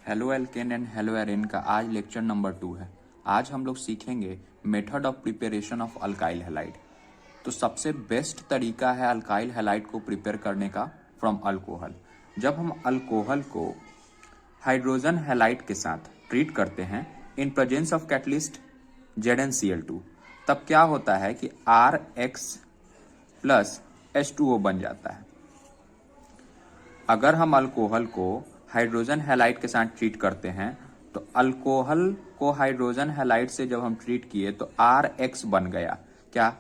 Halo alkane and hello एरेन का आज lecture number 2 है। आज हम लोग सीखेंगे method of preparation of alkyl halide. तो सबसे बेस्ट तरीका है अल्काइल हैलाइड को प्रिपेयर करने का फ्रॉम अल्कोहल। जब हम अल्कोहल को हाइड्रोजन हैलाइड के साथ ट्रीट करते हैं इन प्रेजेंस ऑफ कैटलिस्ट ZnCl2, तब क्या होता है कि RX प्लस H2O बन जाता है। अगर हम अल्कोहल को हाइड्रोजन हैलाइड के साथ ट्रीट करते हैं तो अल्कोहल को हाइड्रोजन हैलाइड से जब हम ट्रीट किए तो RX बन गया, क्या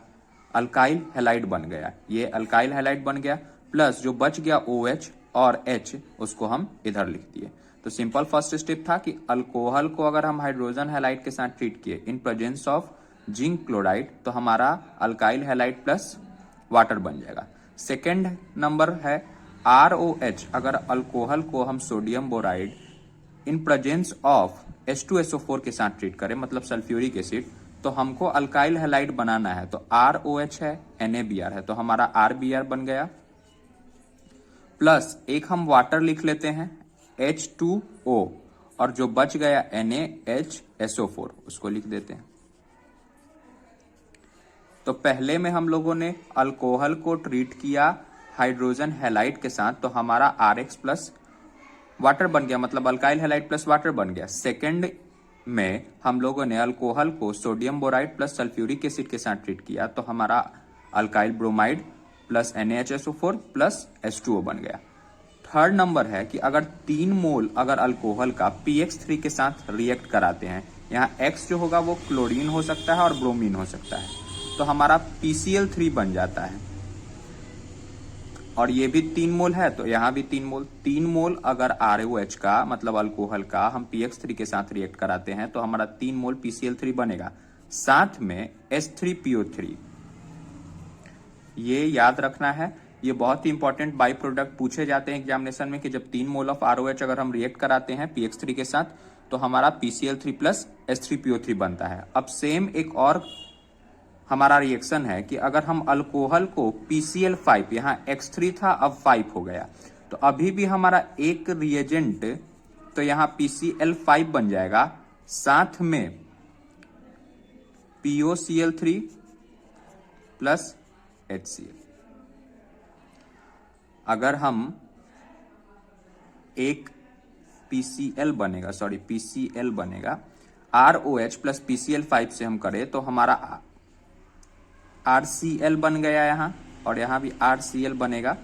अल्काइल हैलाइड बन गया। ये अल्काइल हैलाइड बन गया, प्लस जो बच गया OH और H उसको हम इधर लिख दिए। तो सिंपल फर्स्ट स्टेप था कि अल्कोहल को अगर हम हाइड्रोजन हैलाइड के साथ ट्रीट किए इन प्रेजेंस ऑफ जिंक क्लोराइड तो हमारा अल्काइल हैलाइड प्लस वाटर बन जाएगा। सेकेंड नंबर है ROH। अगर अल्कोहल को हम sodium boride in presence of H2SO4 के साथ ट्रीट करें, मतलब सल्फ्यूरिक एसिड, तो हमको अल्काइल हैलाइड बनाना है। तो ROH है, NaBr है, तो हमारा RBr बन गया, प्लस एक हम वाटर लिख लेते हैं H2O, और जो बच गया NaHSO4 उसको लिख देते हैं। तो पहले में हम लोगों ने अल्कोहल को ट्रीट किया हाइड्रोजन हैलाइड के साथ तो हमारा RX प्लस वाटर बन गया, मतलब अल्काइल हैलाइड प्लस वाटर बन गया। सेकेंड में हम लोगों ने अल्कोहल को sodium boride plus sulphuric acid के साथ ट्रीट किया तो हमारा alkyl bromide plus NaHSO4 plus H2O बन गया। थर्ड नंबर है कि अगर 3 मोल अगर अल्कोहल का PX3 के साथ रिएक्ट कराते हैं, यहाँ X जो होगा वो क्लोरीन हो सकता है और ब्रोमीन हो सकता है, तो हमारा PCl3 बन जाता है। और ये भी 3 मोल है तो यहाँ भी 3 मोल। 3 मोल अगर ROH का मतलब अल्कोहल का हम PX3 के साथ रिएक्ट कराते हैं तो हमारा 3 मोल PCl3 बनेगा, साथ में H3PO3। ये याद रखना है, ये बहुत ही इंपॉर्टेंट बाई प्रोडक्ट पूछे जाते हैं एग्जामिनेशन में कि जब 3 मोल ऑफ ROH अगर हम रिएक्ट कराते हैं PX3 के साथ तो हमारा PCl3 प्लस H3PO3 बनता है। अब सेम एक और हमारा रिएक्शन है कि अगर हम अल्कोहल को PCl5, यहाँ X3 था अब 5 हो गया, तो अभी भी हमारा एक रिएजेंट तो यहाँ PCl5 बन जाएगा, साथ में POCl3 प्लस HCl। अगर हम एक PCl बनेगा ROH प्लस PCl5 से हम करें तो हमारा RCl बन गया यहाँ, और यहाँ भी RCl बनेगा।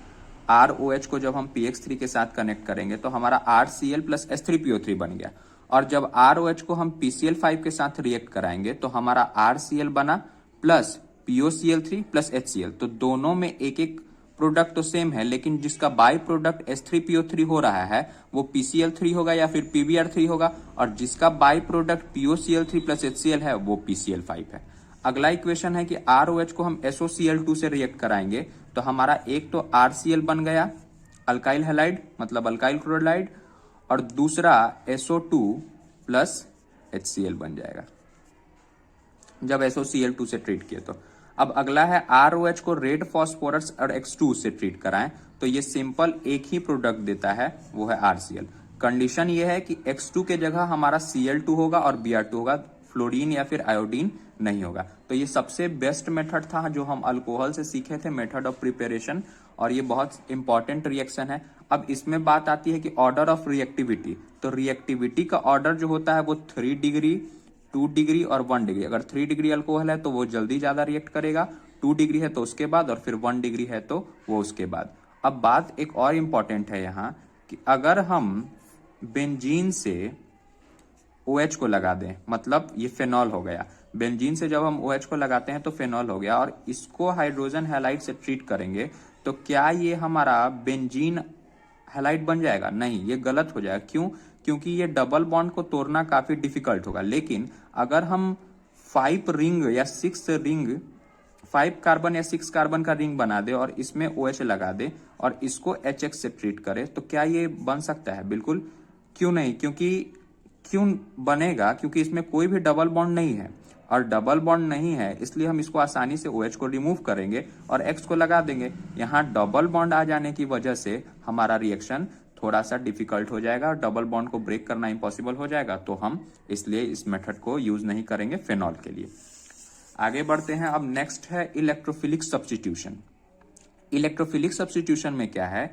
ROH को जब हम PX3 के साथ कनेक्ट करेंगे तो हमारा RCl प्लस H3PO3 बन गया, और जब ROH को हम PCl5 के साथ रिएक्ट कराएंगे तो हमारा RCl बना प्लस POCl3 प्लस HCl। तो दोनों में एक एक प्रोडक्ट तो सेम है, लेकिन जिसका बाई प्रोडक्ट H3PO3 हो रहा है वो PCl3 होगा या फिर PBr3 होगा, और जिसका by product POCl3 plus HCl है वो PCl5 है। अगला इक्वेशन है कि ROH को हम SOCl2 से रिएक्ट कराएंगे तो हमारा एक तो RCl बन गया अल्काइल हैलाइड मतलब अल्काइल क्लोराइड, और दूसरा SO2 प्लस HCl बन जाएगा जब SOCl2 से ट्रीट किए तो। अब अगला है ROH को रेड फॉस्फोरस और X2 से ट्रीट कराएं तो ये सिंपल एक ही प्रोडक्ट देता है, वो है RCl। कंडीशन ये है कि X2 के जगह हमारा Cl2 होगा और Br2 होगा, फ्लोरीन या फिर आयोडीन नहीं होगा। तो ये सबसे बेस्ट मेथड था जो हम अल्कोहल से सीखे थे, मेथड ऑफ प्रिपरेशन, और ये बहुत इंपॉर्टेंट रिएक्शन है। अब इसमें बात आती है कि ऑर्डर ऑफ रिएक्टिविटी। तो रिएक्टिविटी का ऑर्डर जो होता है वो 3 डिग्री, 2 डिग्री और 1 डिग्री। अगर 3 डिग्री अल्कोहल है तो वो जल्दी ज्यादा रिएक्ट करेगा, 2 डिग्री है तो उसके बाद, और फिर 1 डिग्री है तो वो उसके बाद। अब बात एक और इंपॉर्टेंट है यहाँ कि अगर हम बेंजीन से OH को लगा दें, मतलब ये फेनॉल हो गया, बेंजीन से जब हम OH को लगाते हैं तो फेनॉल हो गया, और इसको हाइड्रोजन हैलाइड से ट्रीट करेंगे तो क्या ये हमारा बेंजीन हैलाइड बन जाएगा? नहीं, ये गलत हो जाएगा। क्यों? क्योंकि ये डबल बॉन्ड को तोड़ना काफी डिफिकल्ट होगा। लेकिन अगर हम 5 रिंग या 6 रिंग, 5 कार्बन या 6 कार्बन का रिंग बना दे और इसमें OH लगा दे और इसको HX से ट्रीट करे तो क्या ये बन सकता है? बिल्कुल क्यों नहीं। क्यों बनेगा? क्योंकि इसमें कोई भी डबल बॉन्ड नहीं है, और डबल बॉन्ड नहीं है इसलिए हम इसको आसानी से OH को रिमूव करेंगे और X को लगा देंगे। यहाँ डबल बॉन्ड आ जाने की वजह से हमारा रिएक्शन थोड़ा सा डिफिकल्ट हो जाएगा और डबल बॉन्ड को ब्रेक करना इम्पॉसिबल हो जाएगा, तो हम इसलिए इस मेथड को यूज नहीं करेंगे फेनॉल के लिए। आगे बढ़ते हैं। अब नेक्स्ट है इलेक्ट्रोफिलिक सब्स्टिट्यूशन। इलेक्ट्रोफिलिक सब्स्टिट्यूशन में क्या है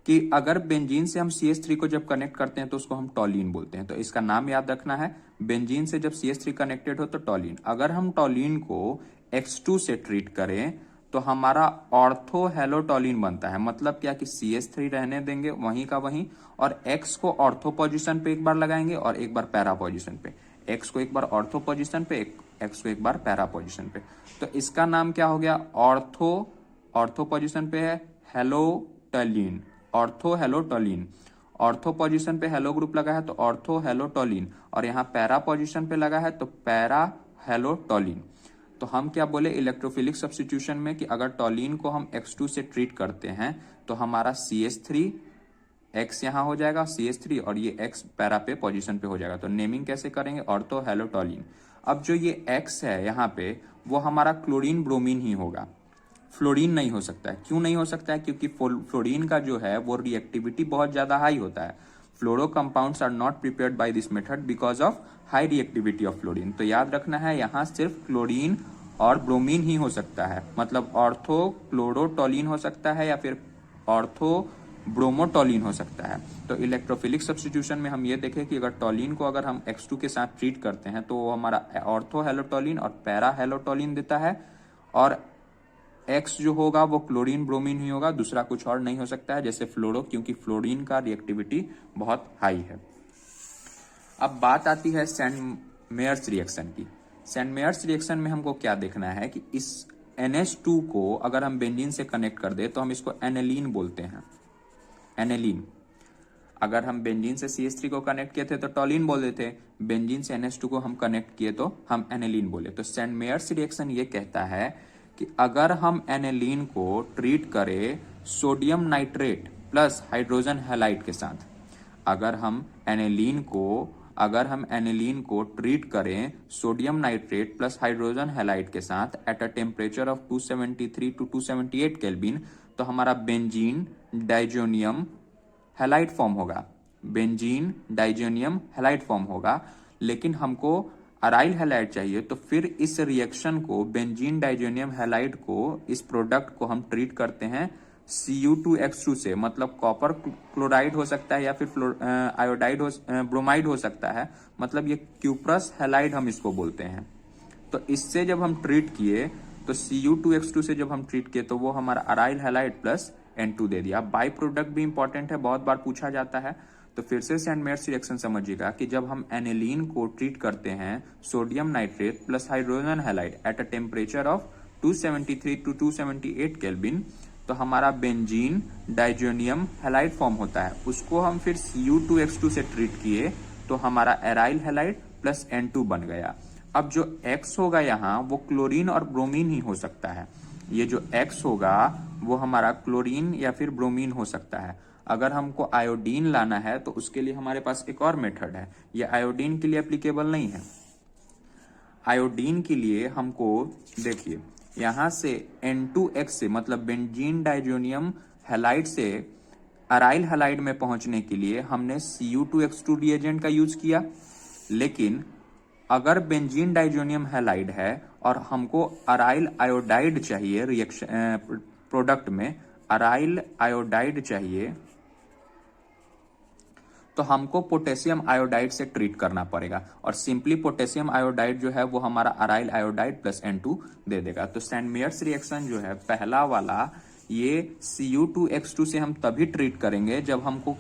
कि अगर बेंजीन से हम CH3 को जब कनेक्ट करते हैं तो उसको हम टॉलिन बोलते हैं। तो इसका नाम याद रखना है, बेंजीन से जब CH3 कनेक्टेड हो तो टॉलिन। अगर हम टॉलिन को X2 से ट्रीट करें तो हमारा ऑर्थो हेलोटॉलिन बनता है। मतलब क्या कि CH3 रहने देंगे वहीं का वहीं, और X को ऑर्थो पोजीशन पे एक बार लगाएंगे और एक बार पैरा पोजीशन पे। X को एक बार ऑर्थो पोजीशन पे, X को एक बार पैरा पोजीशन पे। तो इसका नाम क्या हो गया, ऑर्थो पोजीशन पे है हेलोटॉलिन, ऑर्थो हेलोटॉलिन। ऑर्थो पोजीशन पे हेलो ग्रुप लगा है तो ऑर्थो हेलोटॉलिन, और यहाँ पैरा पोजीशन पे लगा है तो पैरा हेलोटॉलिन। तो हम क्या बोले इलेक्ट्रोफिलिक सब्स्टिट्यूशन में कि अगर टॉलिन को हम X2 से ट्रीट करते हैं तो हमारा CH3 X यहाँ हो जाएगा CH3 और ये X पैरा पे पोजीशन पे हो जाएगा। तो नेमिंग कैसे करेंगे, ऑर्थो हेलोटॉलिन। अब जो ये X है यहाँ पे वो हमारा क्लोरीन ब्रोमीन ही होगा, फ्लोरीन नहीं हो सकता है। क्यों नहीं हो सकता है, क्योंकि फ्लोरीन का जो है वो रिएक्टिविटी बहुत ज्यादा हाई होता है। Fluoro compounds are not prepared by this method because of high reactivity of fluorine. तो याद रखना है यहाँ सिर्फ क्लोरीन और ब्रोमीन ही हो सकता है, मतलब ऑर्थो क्लोरोटॉलिन हो सकता है या फिर ऑर्थो ब्रोमोटॉलिन हो सकता है। तो इलेक्ट्रोफिलिक सब्स्टिट्यूशन में हम ये देखें कि अगर टॉलिन को अगर हम X2 के साथ ट्रीट करते हैं तो वो हमारा ऑर्थो हेलोटॉलिन और पैरा हेलोटॉलिन देता है, और X जो होगा वो क्लोरीन ब्रोमीन ही होगा, दूसरा कुछ और नहीं हो सकता है जैसे फ्लोरो, क्योंकि फ्लोरीन का रिएक्टिविटी बहुत हाई है। अब बात आती है सैंड मेयर्स रिएक्शन की। सैंड मेयर्स रिएक्शन में हमको क्या देखना है कि इस NH2 को अगर हम बेंजीन से कनेक्ट कर दे तो हम इसको एनेलीन बोलते हैं, एनेलीन। अगर हम बेंजीन से CH3 को कनेक्ट किए थे तो टॉलिन बोल देते, बेंजीन से NH2 को हम कनेक्ट किए तो हम एनेलीन बोले। तो सैंड मेयर्स रिएक्शन ये कहता है कि अगर हम एनेलीन को ट्रीट करें sodium nitrate plus hydrogen halide के साथ, अगर हम एनेलीन को ट्रीट करें sodium nitrate plus hydrogen halide के साथ at a temperature of 273 to 278 kelvin, तो हमारा बेंजीन डाइजोनियम हैलाइड फॉर्म होगा, बेंजीन डाइजोनियम हैलाइड फॉर्म होगा। लेकिन हमको अराइल हैलाइड चाहिए, तो फिर इस रिएक्शन को बेंजीन डाइजोनियम हैलाइड को, इस प्रोडक्ट को हम ट्रीट करते हैं Cu2X2 से, मतलब कॉपर क्लोराइड हो सकता है या फिर आयोडाइड ब्रोमाइड हो सकता है, मतलब ये क्यूप्रस हैलाइड हम इसको बोलते हैं। तो इससे जब हम ट्रीट किए तो Cu2X2 से जब हम ट्रीट किए तो वो हमारा अराइल हैलाइड प्लस N2 दे दिया। बाई प्रोडक्ट भी इंपॉर्टेंट है, बहुत बार पूछा जाता है। तो फिर से सैंड मेयर्स रिएक्शन समझिएगा कि जब हम एनेलीन को ट्रीट करते हैं sodium nitrate plus hydrogen halide at a temperature of 273 to 278 kelvin, तो हमारा बेंजीन डाइजोनियम हैलाइड फॉर्म होता है। उसको हम फिर Cu2X2 से ट्रीट किए तो हमारा एराइल हैलाइड प्लस N2 बन गया। अब जो X होगा यहाँ वो क्लोरीन और ब्रोमीन ही हो सकता है। ये जो X होगा वो हमारा क्लोरीन या फिर ब्रोमीन हो सकता है। अगर हमको आयोडीन लाना है तो उसके लिए हमारे पास एक और मेथड है, ये आयोडीन के लिए एप्लीकेबल नहीं है। आयोडीन के लिए हमको देखिए यहां से N2X से, मतलब बेंजीन डाइजोनियम हैलाइड से अराइल हैलाइड में पहुंचने के लिए हमने Cu2X2 रिएजेंट का यूज किया। लेकिन अगर बेंजीन डाइजोनियम हैलाइड है और हमको अराइल आयोडाइड चाहिए, रिएक्शन प्रोडक्ट में अराइल आयोडाइड चाहिए, तो हमको पोटेशियम आयोडाइड से ट्रीट करना पड़ेगा, और सिंपली पोटेशियम आयोडाइड जो है वो हमारा अराइल आयोडाइड प्लस N2 दे देगा। तो सैंड मेयर्स रिएक्शन जो है पहला वाला, ये Cu2X2 से हम तभी ट्रीट करेंगे जब हमको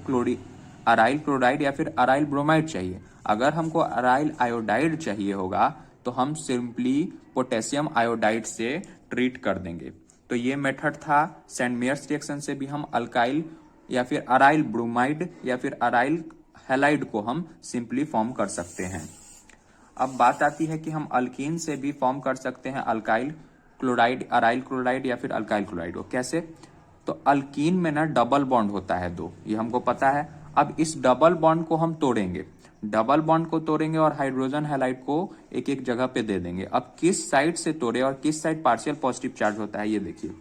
अराइल क्लोराइड या फिर अराइल ब्रोमाइड चाहिए। अगर हमको अराइल आयोडाइड चाहिए होगा तो हम सिंपली पोटेशियम आयोडाइड से ट्रीट कर देंगे। तो ये मेथड था। सैंड मेयर्स रिएक्शन से भी हम अल्काइल या फिर अराइल ब्रोमाइड या फिर अराइल हैलाइड को हम सिंपली फॉर्म कर सकते हैं। अब बात आती है कि हम अल्कीन से भी फॉर्म कर सकते हैं अल्काइल क्लोराइड, अराइल क्लोराइड या फिर अल्काइल क्लोराइड को। कैसे? तो अल्कीन में ना डबल बॉन्ड होता है 2, ये हमको पता है। अब इस डबल बॉन्ड को हम तोड़ेंगे, डबल बॉन्ड को तोड़ेंगे और हाइड्रोजन हैलाइड को एक एक जगह पे दे देंगे। अब किस साइड से तोड़े और किस साइड पार्शियल पॉजिटिव चार्ज होता है ये देखिए।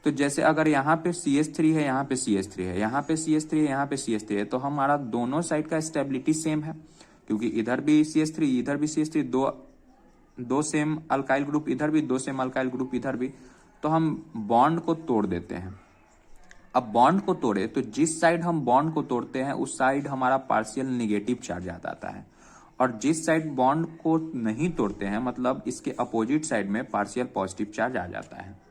तो जैसे अगर यहाँ पे CH3 है, यहाँ पे CH3 है, यहाँ पे CH3 है, यहाँ पे CH3 है, तो हमारा दोनों साइड का स्टेबिलिटी सेम है, क्योंकि इधर भी CH3 इधर भी CH3, दो सेम अल्काइल ग्रुप इधर भी, दो सेम अल्काइल ग्रुप इधर भी। तो हम बॉन्ड को तोड़ देते हैं। अब बॉन्ड को तोड़े तो जिस साइड हम बॉन्ड को तोड़ते हैं उस साइड हमारा पार्शियल निगेटिव चार्ज आ जाता है, और जिस साइड बॉन्ड को नहीं तोड़ते हैं मतलब इसके अपोजिट साइड में पार्शियल पॉजिटिव चार्ज आ जाता है।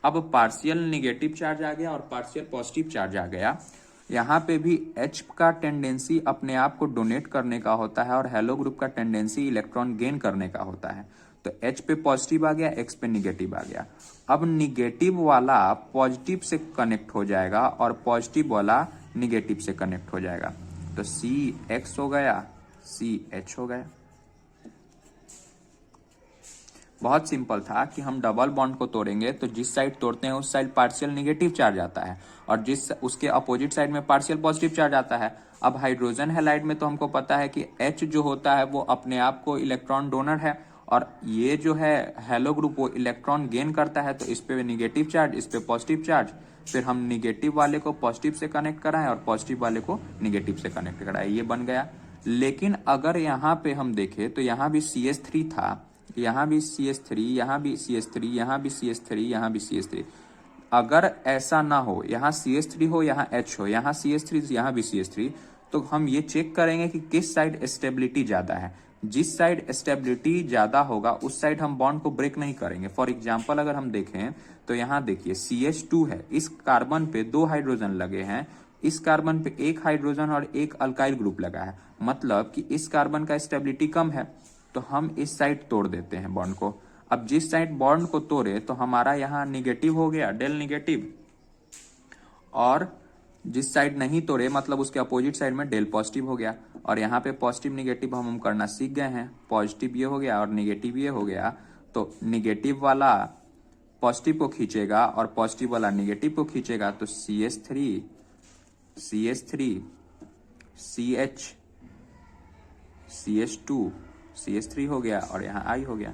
अब पार्शियल निगेटिव चार्ज आ गया और पार्शियल पॉजिटिव चार्ज आ गया। यहाँ पे भी H का टेंडेंसी अपने आप को डोनेट करने का होता है और हेलो ग्रुप का टेंडेंसी इलेक्ट्रॉन गेन करने का होता है। तो H पे पॉजिटिव आ गया, X पे निगेटिव आ गया। अब निगेटिव वाला पॉजिटिव से कनेक्ट हो जाएगा और पॉजिटिव वाला निगेटिव से कनेक्ट हो जाएगा, तो CX हो गया, CH हो गया। बहुत सिंपल था कि हम डबल बॉन्ड को तोड़ेंगे तो जिस साइड तोड़ते हैं उस साइड पार्शियल निगेटिव चार्ज आता है और जिस उसके अपोजिट साइड में पार्शियल पॉजिटिव चार्ज आता है। अब हाइड्रोजन हैलाइड में तो हमको पता है कि H जो होता है वो अपने आप को इलेक्ट्रॉन डोनर है और ये जो है हेलो ग्रुप वो इलेक्ट्रॉन गेन करता है, तो इस पे निगेटिव चार्ज, इस पे पॉजिटिव चार्ज, फिर हम निगेटिव वाले को पॉजिटिव से कनेक्ट कराएं और पॉजिटिव वाले को निगेटिव से कनेक्ट कराएं, ये बन गया। लेकिन अगर यहाँ पे हम देखें तो यहाँ भी CH3 था, यहाँ भी CH3, यहाँ भी CH3, यहाँ भी CH3, यहाँ भी CH3। अगर ऐसा ना हो, यहाँ CH3 हो, यहाँ H हो, यहाँ CH3, यहाँ भी CH3, तो हम ये चेक करेंगे कि किस साइड स्टेबिलिटी ज्यादा है। जिस साइड स्टेबिलिटी ज्यादा होगा उस साइड हम बॉन्ड को ब्रेक नहीं करेंगे। फॉर एग्जाम्पल अगर हम देखें तो यहाँ देखिए CH2 है, इस कार्बन पे 2 हाइड्रोजन लगे हैं, इस कार्बन पे 1 हाइड्रोजन और 1 अल्काइल ग्रुप लगा है, मतलब कि इस कार्बन का स्टेबिलिटी कम है, तो हम इस साइड तोड़ देते हैं बॉन्ड को। अब जिस साइड बॉन्ड को तोड़े तो हमारा यहाँ निगेटिव हो गया, डेल निगेटिव, और जिस साइड नहीं तोड़े मतलब उसके अपोजिट साइड में डेल पॉजिटिव हो गया। और यहाँ पे पॉजिटिव निगेटिव हम करना सीख गए हैं, पॉजिटिव ये हो गया और निगेटिव ये हो गया, तो निगेटिव वाला पॉजिटिव को खींचेगा और पॉजिटिव वाला निगेटिव को खींचेगा, तो CH3 CH CH2 CH3 हो गया और यहाँ I हो गया।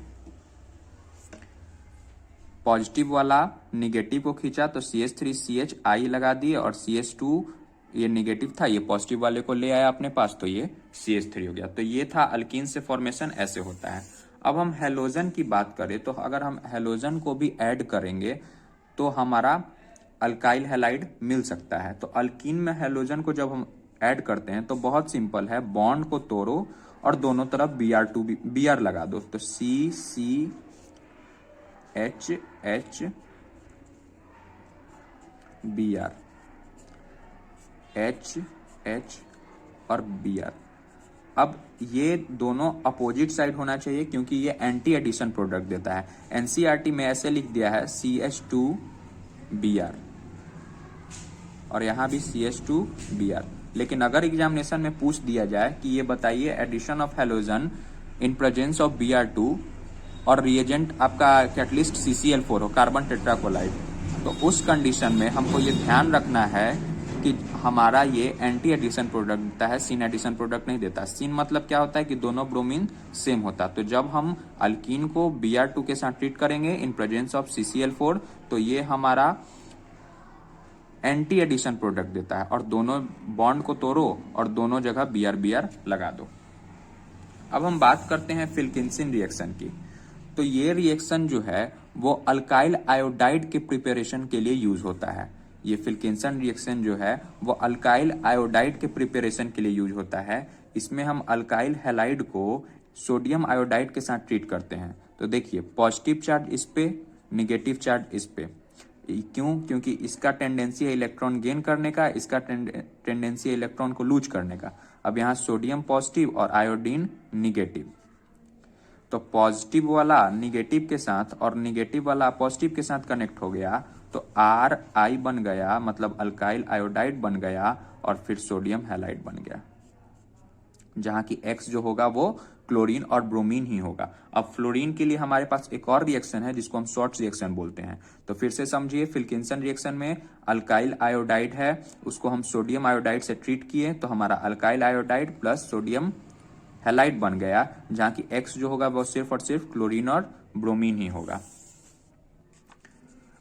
पॉजिटिव वाला निगेटिव को खींचा तो CH3 CH I लगा दिए और CH2 ये निगेटिव था, ये पॉजिटिव वाले को ले आया अपने पास, तो ये CH3 हो गया। तो ये था अल्कीन से फॉर्मेशन ऐसे होता है। अब हम हेलोजन की बात करें तो अगर हम हेलोजन को भी ऐड करेंगे तो हमारा अल्काइल हैलाइड मिल सकता है। तो अल्कीन में हेलोजन को जब हम ऐड करते हैं तो बहुत सिंपल है, बॉन्ड को तोड़ो और दोनों तरफ Br लगा दो, तो CH Br H और Br। अब ये दोनों अपोजिट साइड होना चाहिए क्योंकि ये एंटी एडिशन प्रोडक्ट देता है। NCERT में ऐसे लिख दिया है CH2Br और यहाँ भी CH2Br। लेकिन अगर एग्जामिनेशन में पूछ दिया जाए कि ये बताइए addition of halogen in presence of Br2 और रिएजेंट आपका कैटलिस्ट CCl4 हो, कार्बन टेट्राकोलाइड, तो उस कंडीशन में हमको ये ध्यान रखना है कि हमारा ये एंटी एडिशन प्रोडक्ट देता है, सीन एडिशन प्रोडक्ट नहीं देता। सीन मतलब क्या होता है कि दोनों ब्रोमीन सेम होता है। तो जब हम अल्कीन को Br2 के साथ ट्रीट करेंगे इन प्रेजेंस ऑफ CCl4 तो ये हमारा एंटी एडिशन प्रोडक्ट देता है और दोनों बॉन्ड को तोड़ो और दोनों जगह Br लगा दो। अब हम बात करते हैं फिल्किंसन रिएक्शन की। तो ये रिएक्शन जो है वो अल्काइल आयोडाइड के प्रिपरेशन के लिए यूज होता है। ये फिल्किंसन रिएक्शन जो है वो अल्काइल आयोडाइड के प्रिपरेशन के लिए यूज होता है। इसमें हम अल्काइल हैलाइड को सोडियम आयोडाइड के साथ ट्रीट करते हैं। तो देखिए पॉजिटिव चार्ज इस पे, निगेटिव चार्ज इस पे। क्यों? क्योंकि इसका टेंडेंसी है इलेक्ट्रॉन गेन करने का, इसका टेंडेंसी है इलेक्ट्रॉन को लूज करने का। अब यहाँ सोडियम पॉजिटिव और आयोडीन निगेटिव, तो पॉजिटिव वाला निगेटिव के साथ और निगेटिव वाला पॉजिटिव के साथ कनेक्ट हो गया तो Ri बन गया, मतलब अल्काइल आयोडाइड बन गया और फिर सोडियम हैलाइड बन गया, जहां की X जो होगा वो क्लोरीन और ब्रोमीन ही होगा। अब फ्लोरीन के लिए हमारे पास एक और रिएक्शन है जिसको हम शॉर्ट्स रिएक्शन बोलते हैं। तो फिर से समझिए, फिल्किंसन रिएक्शन में अल्काइल आयोडाइड है, उसको हम सोडियम आयोडाइड से ट्रीट किए तो हमारा alkyl iodide plus sodium halide बन गया, जहां की X जो होगा वो सिर्फ और सिर्फ क्लोरीन और ब्रोमीन ही होगा।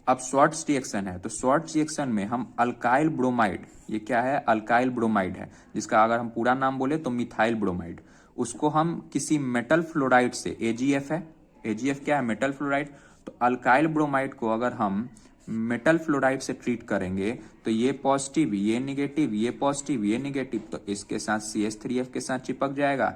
अब स्वार्ट्ज रिएक्शन है, तो स्वार्ट्ज रिएक्शन में हम अल्काइल ब्रोमाइड, ये क्या है, अल्काइल ब्रोमाइड है, जिसका अगर हम पूरा नाम बोले तो मिथाइल ब्रोमाइड, उसको हम किसी मेटल फ्लोराइड से, एजीएफ है, एजीएफ क्या है, मेटल फ्लोराइड, तो अल्काइल ब्रोमाइड को अगर हम मेटल फ्लोराइड से ट्रीट करेंगे तो ये पॉजिटिव, ये निगेटिव, ये पॉजिटिव, ये निगेटिव, तो इसके साथ CH3F के साथ चिपक जाएगा,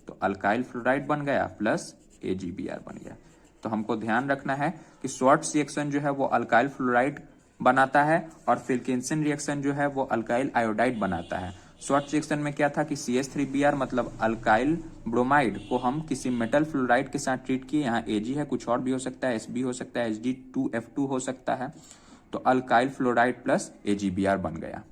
तो अल्काइल फ्लोराइड बन गया प्लस AgBr बन गया। तो हमको ध्यान रखना है कि स्वार्ट्ज रिएक्शन जो है वो अल्काइल फ्लोराइड बनाता है और विल्किंसन रिएक्शन जो है वो अल्काइल आयोडाइड बनाता है। स्वार्ट्ज रिएक्शन में क्या था कि CH3Br मतलब अल्काइल ब्रोमाइड को हम किसी मेटल फ्लोराइड के साथ ट्रीट किए, यहाँ Ag है, कुछ और भी हो सकता है, Sb हो सकता है, Hg2F2 हो सकता है, तो अल्काइल फ्लोराइड प्लस AgBr बन गया।